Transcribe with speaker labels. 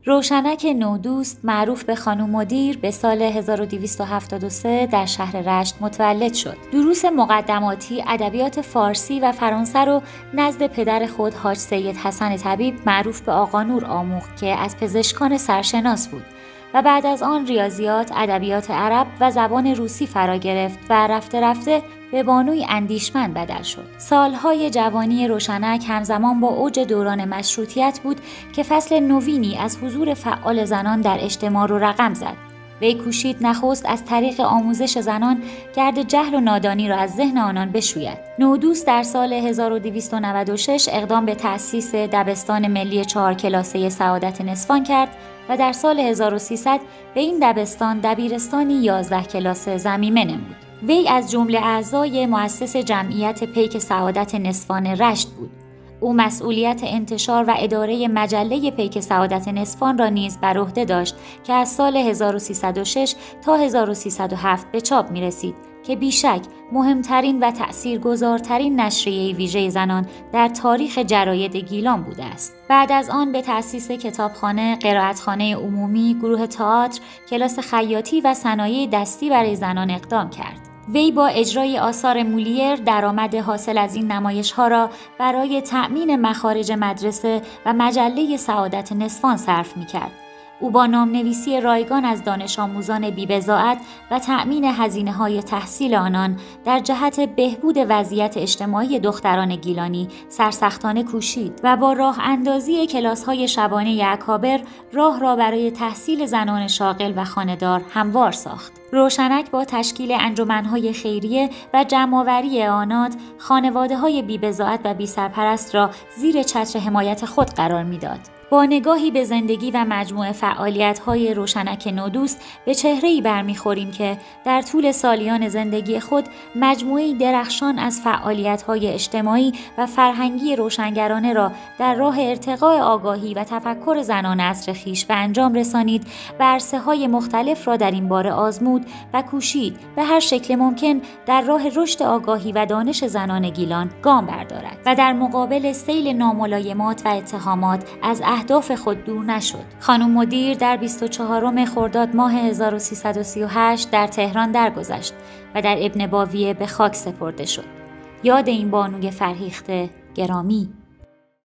Speaker 1: روشنک نودوست معروف به خانم مدیر به سال 1273 در شهر رشت متولد شد. دروس مقدماتی ادبیات فارسی و فرانسه رو نزد پدر خود حاج سید حسن طبیب معروف به آقا نور آموخت که از پزشکان سرشناس بود و بعد از آن ریاضیات، ادبیات عرب و زبان روسی فرا گرفت و رفته رفته به بانوی اندیشمند بدل شد. سالهای جوانی روشنک همزمان با اوج دوران مشروطیت بود که فصل نوینی از حضور فعال زنان در اجتماع رو رقم زد. وی کوشید نخست از طریق آموزش زنان گرد جهل و نادانی را از ذهن آنان بشوید. نودوست در سال 1296 اقدام به تأسیس دبستان ملی 4 کلاسه سعادت نسوان کرد و در سال 1300 به این دبستان دبیرستانی 11 کلاسه ضمیمه نمود. وی از جمله اعضای مؤسس جمعیت پیک سعادت نسوان رشت بود. او مسئولیت انتشار و اداره مجله پیک سعادت نسوان را نیز بر عهده داشت که از سال 1306 تا 1307 به چاپ می رسید که بیشک مهمترین و تأثیرگذارترین نشریه ویژه زنان در تاریخ جراید گیلان بوده است. بعد از آن به تأسیس کتابخانه، قرائتخانه عمومی، گروه تئاتر، کلاس خیاطی و صنایع دستی برای زنان اقدام کرد. وی با اجرای آثار مولیر درآمد حاصل از این نمایش‌ها را برای تأمین مخارج مدرسه و مجله سعادت نسوان صرف می‌کرد. او با نامنویسی رایگان از دانش آموزان بی‌بضاعت و تأمین هزینه‌های تحصیل آنان در جهت بهبود وضعیت اجتماعی دختران گیلانی سرسختانه کوشید و با راه اندازی کلاس‌های شبانه اکابر راه را برای تحصیل زنان شاغل و خانه‌دار هموار ساخت. روشنک با تشکیل انجمن‌های خیریه و جمع‌آوری آنات خانواده‌های بی‌بضاعت و بی‌سرپرست را زیر چتر حمایت خود قرار می‌داد. با نگاهی به زندگی و مجموعه فعالیت‌های روشنک نودوست به چهره‌ای برمیخوریم که در طول سالیان زندگی خود مجموعه‌ای درخشان از فعالیت‌های اجتماعی و فرهنگی روشنگرانه را در راه ارتقاء آگاهی و تفکر زنان عصر خویش به انجام رسانید و عرصه‌های مختلف را در این باره آزمود و کوشید به هر شکل ممکن در راه رشد آگاهی و دانش زنان گیلان گام بردارد و در مقابل سیل ناملایمات و اتهامات از اهداف خود دور نشد. خانم مدیر در 24 خرداد ماه 1338 در تهران درگذشت و در ابن باویه به خاک سپرده شد. یاد این بانوی فرهیخته گرامی.